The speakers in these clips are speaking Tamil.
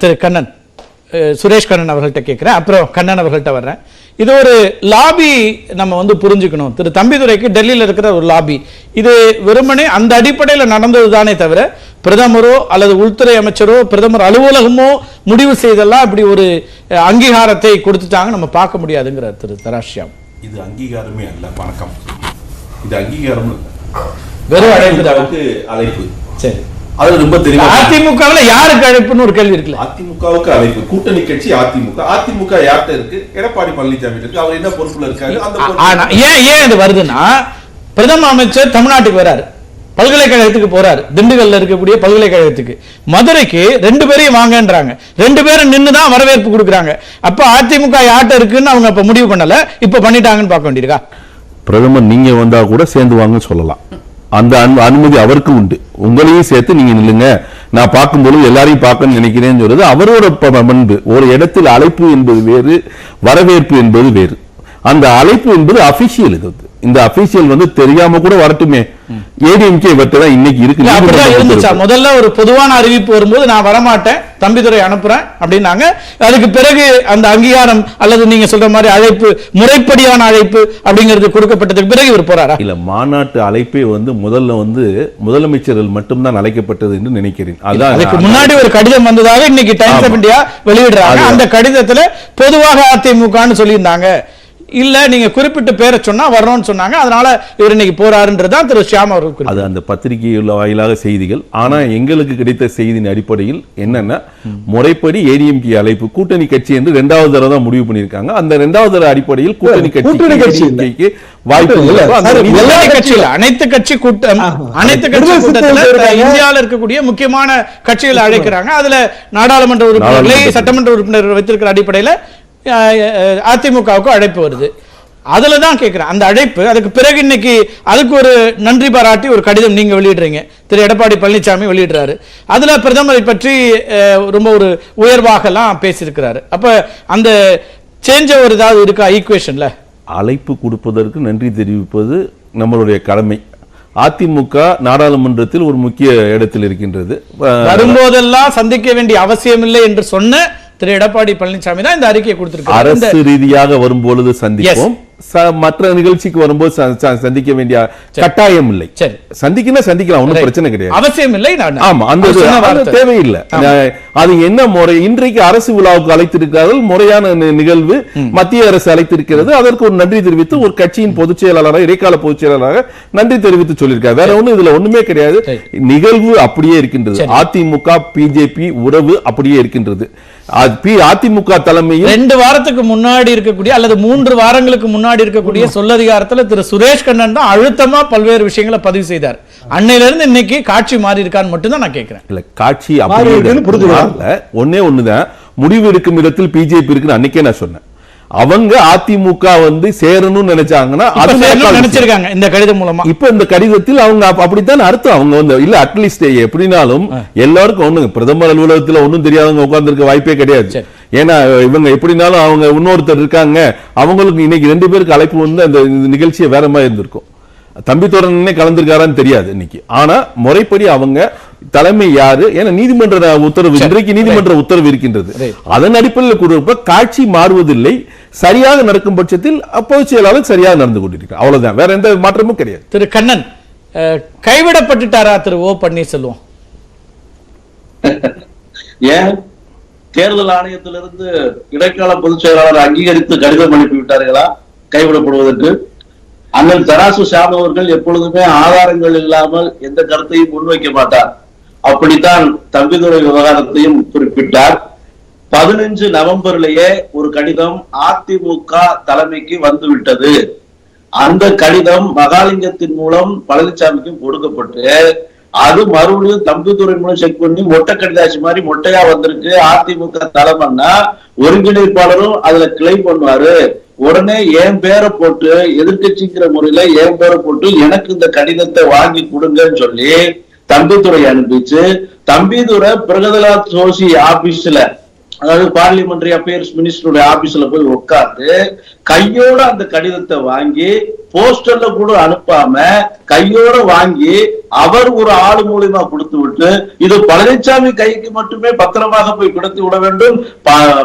திரு கண்ணன், சுரேஷ் கண்ணன் அவர்கள்ட்ட கேட்கிறேன், அப்புறம் கண்ணன் அவர்கள்ட்ட வர்றேன். இது ஒரு லாபி நம்ம புரிஞ்சுக்கணும். திரு தம்பிதுரைக்கு டெல்லியில் இருக்கிற ஒரு லாபி, இது வெறுமனே அந்த அடிப்படையில் நடந்தது தானே தவிர பிரதமரோ அல்லது உள்துறை அமைச்சரோ பிரதமர் அலுவலகமோ முடிவு செய்தெல்லாம் இப்படி ஒரு அங்கீகாரத்தை கொடுத்துட்டாங்க நம்ம பார்க்க முடியாதுங்கிறார் திரு தராஷ்யாம். இது அங்கீகாரமே அல்ல. வணக்கம். இது அங்கீகாரம் வெறும் அழைப்பு. சரி, அது ரொம்ப தெளிவா. அதிமுகவில் யாருக்கு அழைப்புன்னு ஒரு கேள்வி இருக்குல்ல. அதிமுகவுக்கு அழைப்பு. கூட்டணி கட்சி அதிமுக. அதிமுக யார்கிட்ட இருக்கு? எடப்பாடி பழனிசாமி இருக்கு. அவர் என்ன பொறுப்புல இருக்காரு? ஏன் இது வருதுன்னா, பிரதம அமைச்சர் தமிழ்நாட்டுக்கு வராரு, பல்கலைக்கழகத்துக்கு போறாரு, திண்டுக்கல்ல இருக்கக்கூடிய பல்கலைக்கழகத்துக்கு, மதுரைக்கு 2 பேரையும் வாங்கன்றாங்க, 2 பேரும் நின்னுதான் வரவேற்பு கொடுக்குறாங்க. அப்ப அதிமுக யார்கிட்ட இருக்குன்னு அவங்க அப்ப முடிவு பண்ணல, இப்ப பண்ணிட்டாங்கன்னு பார்க்க வேண்டியிருக்கா? பிரதமர் நீங்க வந்தா கூட சேர்ந்து வாங்கன்னு சொல்லலாம். அந்த அனுமதி அவருக்கு உண்டு. உங்களையும் சேர்த்து நீங்க நில்லுங்க, நான் பார்க்கும்போது எல்லாரையும் பார்க்கணும்னு நினைக்கிறேன்னு சொல்றது அவரோட பண்பு. ஒரு இடத்தில் அழைப்பு என்பது வேறு, வரவேற்பு என்பது வேறு. அந்த அழைப்பு என்பது அபிஷியல். இது இந்த அபிஷியல் தெரியாம கூட வரட்டுமே. ஏடிஎம்கே தான் இன்னைக்கு இருக்கு. முதல்ல ஒரு பொதுவான அறிவிப்பு வரும்போது நான் வரமாட்டேன், தம்பிதுரை அனுப்புறேன் அப்படின்னாங்க. அதுக்கு பிறகு அந்த அங்கீகாரம் அல்லது நீங்க சொல்ற மாதிரி அழைப்பு, முறைப்படியான அழைப்பு அப்படிங்கிறது கொடுக்கப்பட்டதுக்கு பிறகு இவர் போறாரா? இல்ல, மாநாட்டு அழைப்பே முதல்ல முதலமைச்சர்கள் மட்டும்தான் அழைக்கப்பட்டது என்று நினைக்கிறேன். அதான் அதுக்கு முன்னாடி ஒரு கடிதம் வந்ததாக இன்னைக்கு டைம்ஸ் ஆஃப் இந்தியா வெளியிடுறாங்க. அந்த கடிதத்துல பொதுவாக அதிமுகன்னு சொல்லியிருந்தாங்க, இல்ல நீங்க குறிப்பிட்ட பேரை சொன்னா வரணும்னு சொன்னாங்க. அதனால இவர் இன்னைக்கு போறாருன்றதுதான் திரு ஷியாம் அவர்கள். அது அந்த பத்திரிகையில் வாயிலாக செய்திகள். ஆனா எங்களுக்கு கிடைத்த செய்தியின் அடிப்படையில் என்னன்னா, முறைப்படி ஏடிஎம்கே அழைப்பு கூட்டணி கட்சி என்று 2வது தடவை தான் முடிவு பண்ணியிருக்காங்க. அந்த 2வது தடவை அடிப்படையில் கூட்டணி கட்சிக்கு வாய்ப்பு அனைத்து கட்சி கூட்டம், அனைத்து கட்சி கூட்டத்தில் இந்தியாவில் இருக்கக்கூடிய முக்கியமான கட்சிகளை அழைக்கிறாங்க. அதுல நாடாளுமன்ற உறுப்பினர்களை, சட்டமன்ற உறுப்பினர்கள் வைத்திருக்கிற அடிப்படையில் அதிமுகவுக்கு அழைப்பு வருது. அதுல தான் கேட்கிறேன் அந்த அழைப்பு. அதுக்கு பிறகு இன்னைக்கு அதுக்கு ஒரு நன்றி பாராட்டி ஒரு கடிதம் நீங்க வெளியிடுறீங்க, திரு எடப்பாடி பழனிசாமி வெளியிடுறாரு. அதுல பிரதமரை பற்றி ரொம்ப ஒரு உயர்வாக எல்லாம் பேசியிருக்கிறாரு. அப்ப அந்த சேஞ்ச் ஒரு ஏதாவது இருக்கா ஈக்குவேஷன்ல? அழைப்பு கொடுப்பதற்கு நன்றி தெரிவிப்பது நம்மளுடைய கடமை. அதிமுக நாடாளுமன்றத்தில் ஒரு முக்கிய இடத்தில் இருக்கின்றது. வரும்போதெல்லாம் சந்திக்க வேண்டிய அவசியம் இல்லை என்று சொன்ன திரு எடப்பாடி பழனிசாமி தான் இந்த அறிக்கையை கொடுத்திருக்காரு. அரசு ரீதியாக வரும்பொழுது சந்திப்போம், மற்ற நிகழ்ச்சிக்கு வரும்போது சந்திக்க வேண்டிய கட்டாயம் இல்லை. சந்திக்கலாம், ஒன்றும் பிரச்சனை கிடையாது, அவசியம் இல்லை. ஆமா, அந்த தேவையில்லை. அது என்ன முறை? இன்றைக்கு அரசு விழாவுக்கு அழைத்திருக்கிறார்கள், முறையான நிகழ்வு. மத்திய அரசு அழைத்திருக்கிறது, அதற்கு ஒரு நன்றி தெரிவித்து ஒரு கட்சியின் பொதுச் செயலாளராக, இடைக்கால பொதுச் செயலாளராக நன்றி தெரிவித்து சொல்லியிருக்காரு. வேற ஒண்ணு இதுல ஒண்ணுமே கிடையாது. நிகழ்வு அப்படியே இருக்கின்றது. அதிமுக பிஜேபி உறவு அப்படியே இருக்கின்றது. அதிமுக தலைமையில் 2 வாரத்துக்கு முன்னாடி இருக்கக்கூடிய அல்லது 3 வாரங்களுக்கு முன்னாடி இருக்கக்கூடிய சொல்லதிகாரத்தில் திரு சுரேஷ் கண்ணன் தான் அழுத்தமா பல்வேறு விஷயங்களை பதிவு செய்தார். அன்னையில இருந்து இன்னைக்கு காட்சி மாறி இருக்கான்னு மட்டும் தான் நான் கேட்கிறேன். இல்ல, காட்சி ஒன்னே ஒண்ணுதான். முடிவு எடுக்கும் இடத்தில் பிஜேபி இருக்குன்னு அன்னைக்கே நான் சொன்னேன். அவங்க அதிமுக சேரணும்னு நினைச்சாங்கன்னா நினைச்சிருக்காங்க இந்த கடிதம் மூலமா. இப்ப இந்த கடிதத்தில் அவங்க அப்படித்தான் அர்த்தம். அவங்க இல்ல, அட்லீஸ்ட் எப்படினாலும் எல்லாருக்கும் ஒண்ணு, பிரதமர் அலுவலகத்தில் ஒன்னும் தெரியாதவங்க உட்கார்ந்து இருக்க வாய்ப்பே கிடையாது. ஏன்னா இவங்க எப்படினாலும் அவங்க இன்னொருத்தர் இருக்காங்க, அவங்களுக்கு இன்னைக்கு 2 பேருக்கு அழைப்பு அந்த நிகழ்ச்சியை வேற மாதிரி இருந்திருக்கும். தம்பிதுரை கலந்திருக்காரான்னு தெரியாது இன்னைக்கு. ஆனா முறைப்படி அவங்க தலைமை யாரு? ஏன்னா நீதிமன்ற உத்தரவு, இன்றைக்கு நீதிமன்ற உத்தரவு இருக்கின்றது. அதன் அடிப்படையில் கொடுப்ப காட்சி மாறுவதில்லை. சரியாக நடக்கும் பட்சத்தில் பொதுச் செயலாளர் சரியாக நடந்து கொண்டிருக்கிறார். அவ்வளவுதான், வேற எந்த மாற்றமும் கிடையாது. திரு கண்ணன், கைவிடப்பட்டுட்டாரா திரு ஓ பன்னீர்செல்வம்? ஏன் தேர்தல் ஆணையத்திலிருந்து இடைக்கால பொதுச் செயலாளர் அங்கீகரித்து கடிதம் அனுப்பி விட்டார்களா கைவிடப்படுவதற்கு? அண்ணன் தராசு ஷியாம் அவர்கள் எப்பொழுதுமே ஆதாரங்கள் இல்லாமல் எந்த கருத்தையும் முன்வைக்க மாட்டார். அப்படித்தான் தம்பிதுரை விவகாரத்தையும் குறிப்பிட்டார். 15 நவம்பர்லயே ஒரு கடிதம் அதிமுக தலைமைக்கு வந்துவிட்டது. அந்த கடிதம் மகாலிங்கத்தின் மூலம் பழனிசாமிக்கும் கொடுக்கப்பட்டு, அது மறுபடியும் தம்பிதுரை மூலம் செக் பண்ணி மொட்டை கடிதாச்சு மாதிரி மொட்டையா வந்திருக்கு. அதிமுக தலைமைன்னா ஒருங்கிணைப்பாளரும் அதுல கிளைம் பண்ணுவாரு. உடனே என் பேரை போட்டு, எதிர்கட்சிங்கிற முறையில என் பேரை போட்டு எனக்கு இந்த கடிதத்தை வாங்கி கொடுங்கன்னு சொல்லி தம்பிதுரை அனுப்பிச்சு, தம்பிதுரை பிரகலாத் ஜோஷி ஆபீஸ்ல, அதாவது பார்லிமெண்டரி அஃபேர்ஸ் மினிஸ்டருடைய ஆபீஸ்ல போய் உட்கார்ந்து கையோட அந்த கடிதத்தை வாங்கி போஸ்டர்ல கூட அனுப்பாம கையோட வாங்கி அவர் ஒரு ஆளு மூலியமா கொடுத்து விட்டு இது பழனிசாமி கைக்கு மட்டுமே பத்திரமாக போய் கிடத்தி விட வேண்டும்,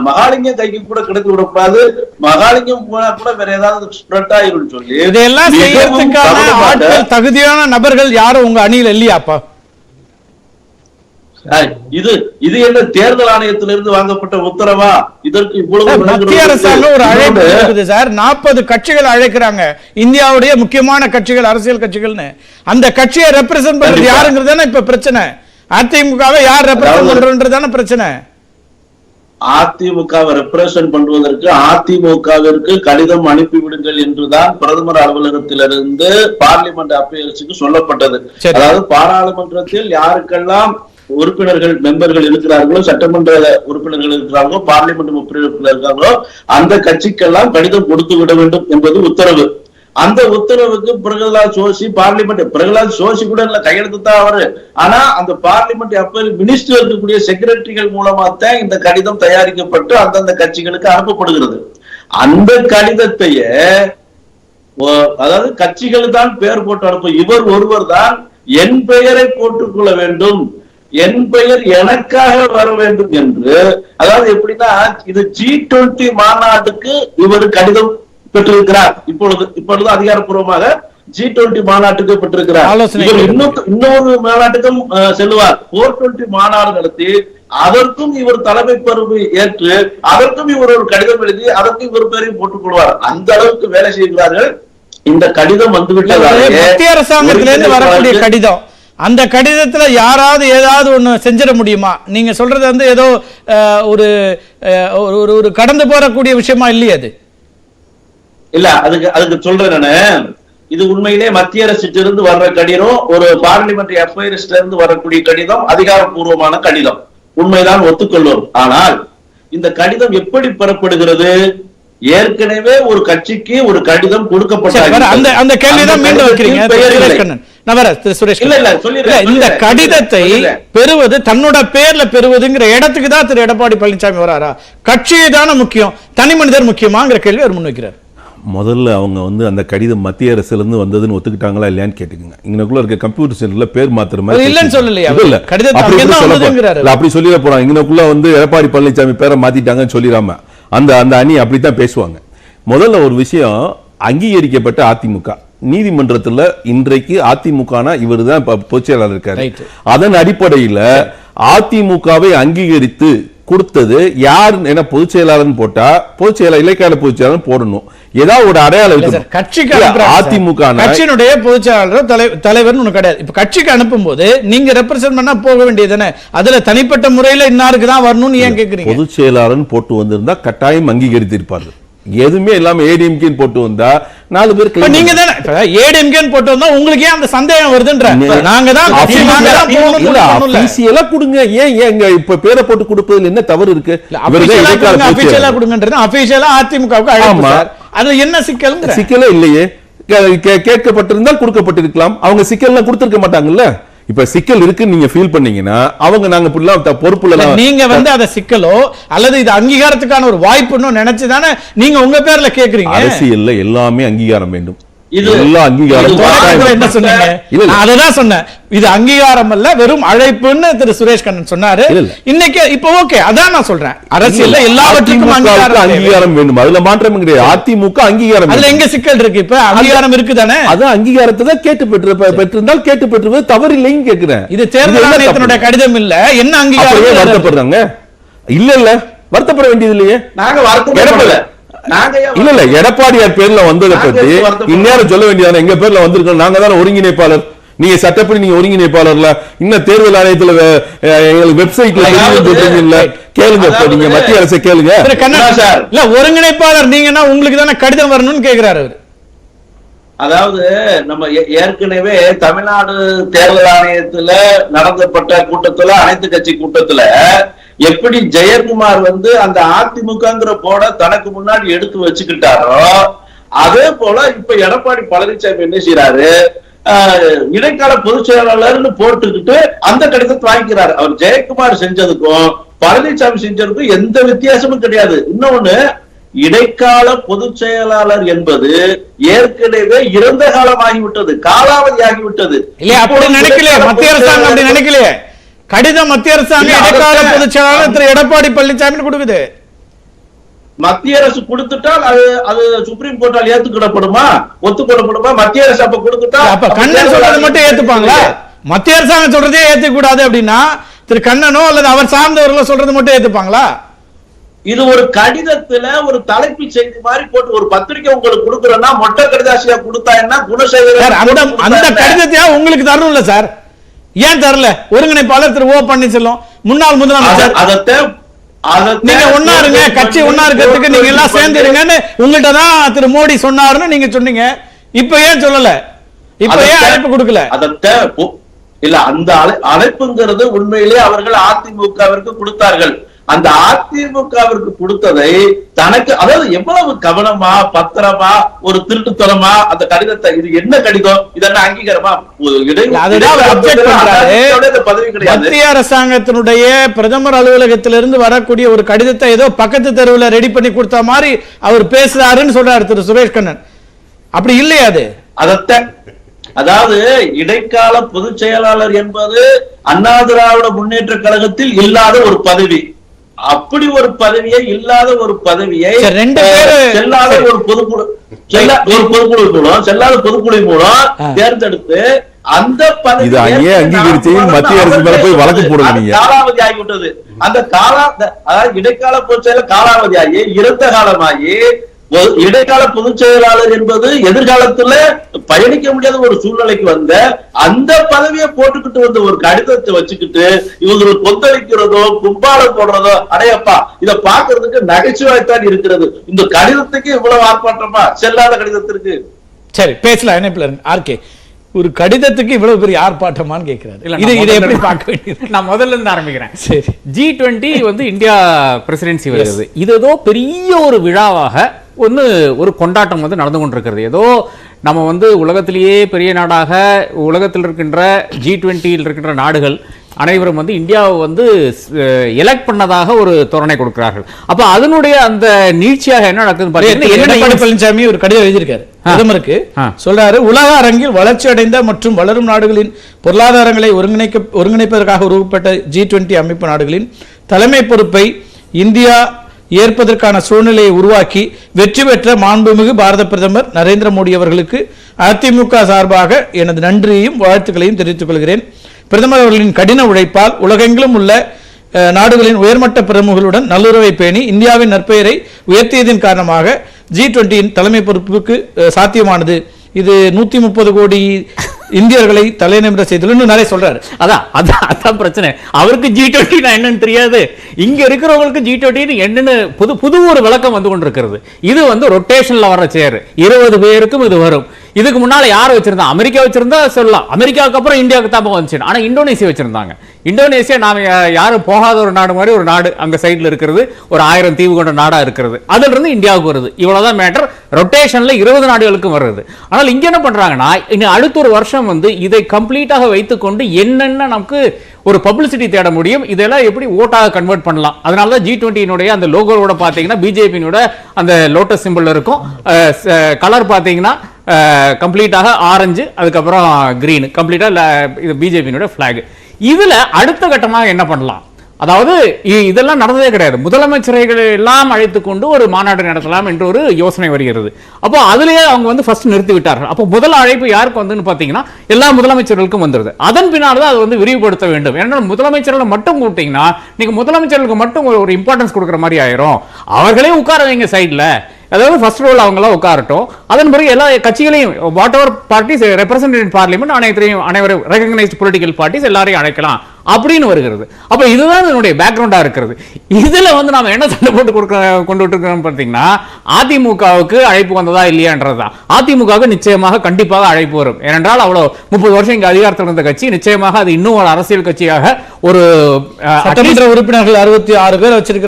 மகாலிங்கம் கைக்கு கூட கிடத்தி விடக்கூடாது, மகாலிங்கம் போனா கூட வேற ஏதாவது ஸ்ப்ரெட் ஆயிரும் சொல்லி இதெல்லாம் செய்யறதுக்கான ஆட்கள் தகுதியான நபர்கள் யாரும் உங்க அணியில் இல்லையாப்பா? இது இது என்ன தேர்தல் ஆணையத்திலிருந்து வாங்கப்பட்ட உத்தரவா? இதற்கு இவ்வளவு மத்திய அரசாங்கம் ஒரு அழைப்பு இருக்குது சார். 40 கட்சிகள் அழைக்கிறாங்க, இந்தியாவுடைய முக்கியமான கட்சிகள், அரசியல் கட்சிகள்னு. அந்த கட்சியை ரெப்ரசென்ட் பண்றது யாருங்கிறதான இப்ப பிரச்சனை. அதிமுகவை யார் ரெப்ரசென்ட் பண்றதுன்றதான பிரச்சனை. அதிமுகவை ரெப்ரசென்ட் பண்ணுவதற்கு அதிமுகவிற்கு கடிதம் அனுப்பிவிடுங்கள் என்றுதான் பிரதமர் அலுவலகத்திலிருந்து பார்லிமெண்ட் அஃபேர்ஸுக்கு சொல்லப்பட்டது. அதாவது பாராளுமன்றத்தில் யாருக்கெல்லாம் உறுப்பினர்கள் மெம்பர்கள் இருக்கிறார்களோ, சட்டமன்ற உறுப்பினர்கள் இருக்கிறார்களோ, பார்லிமெண்ட் உறுப்பினர்கள் இருக்கிறார்களோ அந்த கட்சிக்கெல்லாம் கடிதம் கொடுத்து விட வேண்டும் என்பது உத்தரவு. அந்த உத்தரவுக்கு பிரகலாத் ஜோஷி பார்லிமெண்ட், பிரகலாத் ஜோஷி கூட இல்ல கையெழுத்து தான் அவரு, ஆனா அந்த பார்லிமெண்ட் அப்ப மினிஸ்டர் இருக்கக்கூடிய செக்ரட்டரிகள் மூலமா தான் இந்த கடிதம் தயாரிக்கப்பட்டு அந்தந்த கட்சிகளுக்கு அனுப்பப்படுகிறது. அந்த கடிதத்தையே அதாவது கட்சிகள் தான் பெயர் போட்டு அனுப்பும். இவர் ஒருவர் தான் என் பெயரை போட்டுக் கொள்ள வேண்டும், என் பெயர் எனக்காக வர வேண்டும் என்று. அதாவது எப்படின்னா இது G20 மாநாட்டுக்கு இவர் கடிதம் பெற்றிருக்கிறார். இப்பொழுது அதிகாரப்பூர்வமாக G20 மாநாட்டுக்கு பெற்றிருக்கிறார். இன்னொரு மாநாட்டுக்கும் செல்வார். 420 மாநாடு நடத்தி அதற்கும் இவர் தலைமை பொறுப்பு ஏற்று அதற்கும் இவர் ஒரு கடிதம் எழுதி அதற்கும் இவர் பேரையும் போட்டுக் கொள்வார். அந்த அளவுக்கு வேலை செய்கிறார்கள். இந்த கடிதம் வந்துவிட்டதாக மத்திய அரசாங்கத்திலிருந்து வரக்கூடிய கடிதம், அந்த கடிதத்துல யாராவது ஏதாவது ஒண்ணு செஞ்சிட முடியுமா? நீங்க சொல்றது வந்து ஏதோ ஒரு ஒரு கடந்து போறக்கூடிய விஷயமா இல்லையா? அது இல்ல, அதுக்கு சொல்றேன் நானு. இது உண்மையிலே மத்திய அரசிலிருந்து வர்ற கடிதம், ஒரு பார்லிமெண்டரி அஃபேர்ஸ்ல இருந்து வரக்கூடிய கடிதம், அதிகாரப்பூர்வமான கடிதம், உண்மைதான், ஒத்துக்கொள்வோம். ஆனால் இந்த கடிதம் எப்படி பெறப்படுகிறது? ஏற்கனவே ஒரு கட்சிக்கு ஒரு கடிதம் கொடுக்கப்பட்ட அந்த கேள்விதான் மீண்டும் வைக்கிறீங்க. இந்த கடிதத்தை பெறுவது தன்னோட பேர்ல பெறுவதுங்கிற இடத்துக்கு தான் திரு எடப்பாடி பழனிசாமி வராரா? கட்சியை தானே முக்கியம், தனி மனிதர் முக்கியமாங்கிற கேள்வி அவர் முன்வைக்கிறார். முதல்ல அவங்க வந்து அந்த கடிதம் மத்திய அரசுல இருந்து வந்ததுன்னு ஒத்துக்கிட்டாங்களா இல்லையான்னு கேட்டுக்கங்க. இங்கனக்குள்ள இருக்க கம்ப்யூட்டர் சென்டர்ல பேர் மாத்திர மாதிரி இல்லன்னு சொல்லலையா? இல்ல அப்படி சொல்லிட போறாங்க. இங்கனக்குள்ள வந்து எடப்பாடி பழனிசாமி பேரை மாத்திட்டாங்கன்னு சொல்லிடாம அந்த அணி அப்படித்தான் பேசுவாங்க. முதல்ல ஒரு விஷயம், அங்கீகரிக்கப்பட்ட அதிமுக நீதிமன்றத்துல இன்றைக்கு அதிமுகனா இவர் தான் பொதுச் செயலாளர் இருக்காரு. அதன் அடிப்படையில் அதிமுகவை அங்கீகரித்து கொடுத்தது யார் என பொதுச் செயலாளர் போட்டா பொதுச் செயலாளர் இலைக்கால பொதுச் செயலாளர் போடணும். ஏதாவது ஒரு அடையாளம் கட்சிக்கு அதிமுக கட்சியினுடைய பொதுச் செயலாளர் தலைவர் கிடையாது. இப்ப கட்சிக்கு அனுப்பும் போது நீங்க ரெப்ரசென்ட் பண்ணா போக வேண்டியதுதானே. அதுல தனிப்பட்ட முறையில இன்னாருக்கு தான் வரணும்னு ஏன் கேக்குறீங்க? பொதுச் செயலாளர் போட்டு வந்திருந்தா கட்டாயம் அங்கீகரித்து இருப்பார்கள். எதுவுமே இல்லாம ஏடிஎம்கே போட்டு வந்தா 4 பேர் நீங்க தானே ஏடிஎம்கே போட்டு வந்தா உங்களுக்கு ஏன் அந்த சந்தேகம் வருதுன்ற? நாங்க தான் அபிஷியலா கொடுங்க. ஏன் இப்ப பேரை போட்டு கொடுப்பதில் என்ன தவறு இருக்கு? அபிஷியலா கொடுங்கன்றது அபிஷியலா அதிமுகவுக்கு அழைப்பு. அது என்ன சிக்கல்? சிக்கலே இல்லையே. கேட்கப்பட்டிருந்தால் கொடுக்கப்பட்டிருக்கலாம். அவங்க சிக்கல் கொடுத்திருக்க மாட்டாங்கல்ல. இப்ப சிக்கல் இருக்கு நீங்க ஃபீல் பண்ணீங்கன்னா அவங்க நாங்க பொறுப்புல நீங்க வந்து அத சிக்கலோ அல்லது இது அங்கீகாரத்துக்கான ஒரு வாய்ப்புன்னு நினைச்சுதானே நீங்க உங்க பேர்ல கேக்குறீங்க. அரசியல்ல எல்லாமே அங்கீகாரம் வேண்டும். இது என்ன சொன்னீங்க? அததான் சொன்னேன். இது அங்கீகாரம் அல்ல, வெறும் அழைப்புன்னு திரு சுரேஷ் கண்ணன் சொன்னாரு. இன்னைக்கு இப்ப ஓகே, அதான் நான் சொல்றேன். அரசியல்ல எல்லாவற்றுக்கும் அங்கீகாரம் வேண்டும். அதுல மாற்றம் கிடையாது. அதிமுக அங்கீகாரம், அதுல எங்க சிக்கல் இருக்கு? இப்ப அங்கீகாரம் இருக்குதானே. அதான் அங்கீகாரத்தை தான் கேட்டு பெற்றிருந்தால் கேட்டு பெற்றுவது தவறு இல்லைன்னு கேட்கிறேன். இது தேர்தல் ஆணையத்தினுடைய கடிதம் இல்ல. என்ன அங்கீகாரம்? வருத்தப்படுறாங்க? இல்ல வருத்தப்பட வேண்டியது இல்லையே. நாங்க வருத்தப்படல. இல்ல எடப்பாடியார் பேர்ல வந்ததை பத்தி இந்நேரம் சொல்ல வேண்டியதான. எங்க பேர்ல வந்திருக்கோம், நாங்க தானே ஒருங்கிணைப்பாளர். நீங்க சட்டப்படி நீங்க ஒருங்கிணைப்பாளர்ல இன்னும் தேர்தல் ஆணையத்துல எங்களுக்கு வெப்சைட்ல இல்ல கேளுங்க. நீங்க மத்திய அரசை கேளுங்க. இல்ல ஒருங்கிணைப்பாளர் நீங்கன்னா உங்களுக்கு தானே கடிதம் வரணும்னு கேக்குறாரு. அதாவது நம்ம ஏற்கனவே தமிழ்நாடு தேர்தல் ஆணையத்துல நடத்தப்பட்ட கூட்டத்துல, அனைத்து கட்சி கூட்டத்துல எப்படி ஜெயக்குமார் வந்து அந்த அதிமுகங்கிற போட தனக்கு முன்னாடி எடுத்து வச்சுக்கிட்டாரோ அதே போல இப்ப எடப்பாடி பழனிசாமி என்ன செய்யறாரு, இடைக்கால பொதுச் செயலாளர்னு போட்டுக்கிட்டு அந்த கடிதத்தை வாங்கிக்கிறாரு. அவர் ஜெயக்குமார் செஞ்சதுக்கும் பழனிசாமி செஞ்சதுக்கும் எந்த வித்தியாசமும் கிடையாது. இன்னொன்னு, இடைக்கால பொதுச் செயலாளர் என்பது ஏற்கனவே இறந்த காலமாகிவிட்டது, காலாவதி ஆகிவிட்டது. இல்லையா? அப்படி நினைக்கலையே மத்திய அரசாங்கம், அப்படி நினைக்கலையே. கடிதம் மத்திய அரசாங்கம் இடைக்கால பொதுச் செயலாளர் திரு எடப்பாடி பழனிசாமி கொடுக்குது. மத்திய அரசு கொடுத்துட்டால் அது சுப்ரீம் கோர்ட்டால் ஏத்துக்கிடப்படுமா, ஒத்துக்கொள்ளப்படுமா? மத்திய அரசு அப்ப கொடுத்துட்டா அப்ப கண்ணன் சொல்றது மட்டும் ஏத்துப்பாங்களா? மத்திய அரசாங்கம் சொல்றதே ஏத்துக்க கூடாது அப்படின்னா திரு கண்ணனோ அல்லது அவர் சார்ந்தவர்களோ சொல்றது மட்டும் ஏத்துப்பாங்களா? இது ஒரு கடிதத்துல ஒரு தலைப்பு செய்தி மாதிரி போட்டு ஒரு பத்திரிகை உங்களுக்கு கொடுக்கறேன்னா மொட்டை கடிதாசியா கொடுத்தா என்ன, குணசேகரன் அந்த கடிதத்தையா உங்களுக்கு தரணும்ல சார்? ஏன் தரல? ஒருங்கிணைப்பாளர் திரு ஓ பன்னீர்செல்வம், முன்னாள் முதலமைச்சர், நீங்க ஒன்னா இருங்க, கட்சி ஒன்னா இருக்கிறதுக்கு நீங்க எல்லாம் சேர்ந்து இருங்கன்னு உங்கள்கிட்ட தான் திரு மோடி சொன்னாருன்னு நீங்க சொன்னீங்க. இப்ப ஏன் சொல்லல? இப்ப ஏன் அழைப்பு கொடுக்கல? இல்ல, அந்த அழைப்புங்கிறது உண்மையிலே அவர்கள் அதிமுகவிற்கு கொடுத்தார்கள். அந்த அதிமுகவிற்கு கொடுத்ததை தனக்கு, அதாவது எவ்வளவு கவனமா பத்திரமா ஒரு திருட்டுத்தனமா அந்த கடிதத்தை, இது என்ன கடிதம், இதெல்லாம் அங்கீகாரமா? மத்திய அரசாங்கத்தினுடைய பிரதமர் அலுவலகத்திலிருந்து வரக்கூடிய ஒரு கடிதத்தை ஏதோ பக்கத்து தெருவில் ரெடி பண்ணி கொடுத்த மாதிரி அவர் பேசுறாருன்னு சொல்றாரு திரு சுரேஷ் கண்ணன். அப்படி இல்லையா? அதாவது இடைக்கால பொதுச் செயலாளர் என்பது அண்ணா திராவிட முன்னேற்ற கழகத்தில் இல்லாத ஒரு பதவி. அப்படி ஒரு பதவியை, இல்லாத ஒரு பதவியை செல்லாத ஒரு பொதுக்குழு மூலம் தேர்ந்தெடுத்து அந்த பதவி மத்திய அரசு மேல போய் வழக்கு போடுங்க. காலாவதி ஆகிவிட்டது. அந்த இடைக்கால பொதுச் செயலர் காலாவதி ஆகி இறந்த காலமாகி இடைக்கால பொதுச் செயலாளர் என்பது எதிர்காலத்துல பயணிக்க முடியாத ஒரு சூழ்நிலைக்கு வந்த அந்த பதவியை போட்டுக்கிட்டு வந்த ஒரு கடிதத்தை வச்சுக்கிட்டு இவங்களுக்கு கொந்தளிக்கிறதோ கும்பாலம் போடுறதோ, அடையப்பா இத பாக்குறதுக்கு நகைச்சுவாய்த்தான் இருக்கிறது. இந்த கடிதத்துக்கு இவ்வளவு ஆர்ப்பாட்டமா? செல்லாத கடிதத்திற்கு. சரி, பேசலாம். என்ன ஆர்கே, ஒரு கடிதத்துக்கு இவ்வளவு பெரிய ஆர்ப்பாட்டமான்னு கேட்கிறாரு. இதை எப்படி பார்க்க வேண்டியது? நான் முதல்ல இருந்து ஆரம்பிக்கிறேன். சரி, G20 வந்து இந்தியா பிரசிடென்சி வருது. இது ஏதோ பெரிய ஒரு விழாவாக ஒரு கொண்டாட்டம் வந்து நடந்து கொண்டிருக்கிறது. ஏதோ நம்ம வந்து உலகத்திலேயே பெரிய நாடாக, உலகத்தில் இருக்கின்ற G20 இருக்கின்ற நாடுகள் அனைவரும் வந்து இந்தியாவை வந்து எலெக்ட் பண்ணதாக ஒரு தோரணை கொடுக்கிறார்கள். அப்ப அதனுடைய அந்த நீட்சியாக என்ன நடக்குது? எடப்பாடி பழனிசாமி ஒரு கடிதம் எழுதியிருக்காரு பிரதமருக்கு. சொல்றாரு, உலக அரங்கில் வளர்ச்சி அடைந்த மற்றும் வளரும் நாடுகளின் பொருளாதாரங்களை ஒருங்கிணைப்பதற்காக உருவப்பட்ட G20 அமைப்பு நாடுகளின் தலைமை பொறுப்பை இந்தியா ஏற்பதற்கான சூழ்நிலையை உருவாக்கி வெற்றி பெற்ற மாண்புமிகு பாரத பிரதமர் நரேந்திர மோடி அவர்களுக்கு அதிமுக சார்பாக எனது நன்றியையும் வாழ்த்துக்களையும் தெரிவித்துக் கொள்கிறேன். பிரதமர் அவர்களின் கடின உழைப்பால் உலகெங்கிலும் உள்ள நாடுகளின் உயர்மட்ட பிரமுகர்களுடன் நல்லுறவை பேணி இந்தியாவின் நற்பெயரை உயர்த்தியதன் காரணமாக G20 தலைமை பொறுப்புக்கு சாத்தியமானது. இது 130 கோடி இந்தியர்களை தலைநிமிர செய்துள்ள நிறைய சொல்றாரு. அதான் பிரச்சனை. அவருக்கு G20 என்னன்னு தெரியாது, இங்க இருக்கிறவங்களுக்கு G20 என்னன்னு புது ஒரு விளக்கம் வந்து கொண்டிருக்கிறது. இது வந்து ரொட்டேஷன்ல வர சேர், 20 பேருக்கும் இது வரும். இதுக்கு முன்னால யார் வச்சிருந்தா? அமெரிக்கா வச்சிருந்தா சொல்லலாம், அமெரிக்காவுக்கு அப்புறம் இந்தியாவுக்கு தான் வந்துச்சு. ஆனா இந்தோனேசியா வச்சிருந்தாங்க. இந்தோனேசியா நாம யாரும் போகாத ஒரு நாடு மாதிரி ஒரு நாடு அங்க சைட்ல இருக்கிறது, ஒரு 1000 தீவு கொண்ட நாடா இருக்கிறது. அதுல இருந்து இந்தியாவுக்கு வருது. இவ்வளவுதான் மேட்டர். ரொட்டேஷன்ல 20 நாடுகளுக்கும் வருது. ஆனால் இங்க என்ன பண்றாங்கன்னா, இன்னும் அடுத்த ஒரு வருஷம் வந்து இதை கம்ப்ளீட்டாக வைத்துக்கொண்டு என்னென்ன நமக்கு ஒரு பப்ளிசிட்டி தேட முடியும், இதெல்லாம் எப்படி ஓட்டாக கன்வெர்ட் பண்ணலாம். அதனால G20 அந்த லோகோவோட பாத்தீங்கன்னா பிஜேபியோட அந்த லோட்டஸ் சிம்பிள் இருக்கும். கலர் பாத்தீங்கன்னா கம்ப்ளீட்டாக ஆரஞ்சு, அதுக்கப்புறம் கிரீன், கம்ப்ளீட்டா இது பிஜேபியோட பிளாக். இதுல அடுத்த கட்டமாக என்ன பண்ணலாம்? அதாவது இதெல்லாம் நடந்ததே கிடையாது. முதலமைச்சர்கள் எல்லாம் அழைத்துக் கொண்டு ஒரு மாநாடு நடத்தலாம் என்று ஒரு யோசனை வருகிறது. அப்போ அதுலயே அவங்க வந்து ஃபர்ஸ்ட் நிறுத்தி விட்டார்கள். அப்போ முதல் அழைப்பு யாருக்கு வந்து பாத்தீங்கன்னா எல்லா முதலமைச்சர்களுக்கும் வந்துருது. அதன் பின்னால்தான் அது வந்து விரிவுபடுத்த வேண்டும். ஏன்னா முதலமைச்சர்களை மட்டும் கூப்பிட்டீங்கன்னா நீங்க முதலமைச்சர்களுக்கு மட்டும் ஒரு இம்பார்ட்டன்ஸ் கொடுக்குற மாதிரி ஆயிரும். அவர்களே உட்கார வைங்க சைட்ல, அதாவது ஃபர்ஸ்ட் ரோல் அவங்களா உட்காரட்டும். அதன் பிறகு எல்லா கட்சிகளையும் what ever parties represented in parliament அனைவரும் ரெகக்னைஸ்ட் பொலிட்டிக்கல் பார்ட்டிஸ் எல்லாரையும் அழைக்கலாம் அப்படின்னு வருகிறது. அப்ப இதுதான் என்னுடைய பேக்ரவுண்டா இருக்கிறது. இதுல வந்து நாம என்ன சண்டை போட்டு கொண்டு விட்டுருக்கோம் பார்த்தீங்கன்னா, அதிமுகவுக்கு அழைப்பு வந்ததா இல்லையான்றதுதான். அதிமுகவுக்கு நிச்சயமாக கண்டிப்பாக அழைப்பு வரும். ஏனென்றால் அவ்வளவு 30 வருஷம் இங்க அதிகாரத்தில் இருந்த கட்சி, நிச்சயமாக அது இன்னும் ஒரு அரசியல் கட்சியாக ஒரு சட்டமன்ற உறுப்பினர்கள் 66 பேர் வச்சிருக்க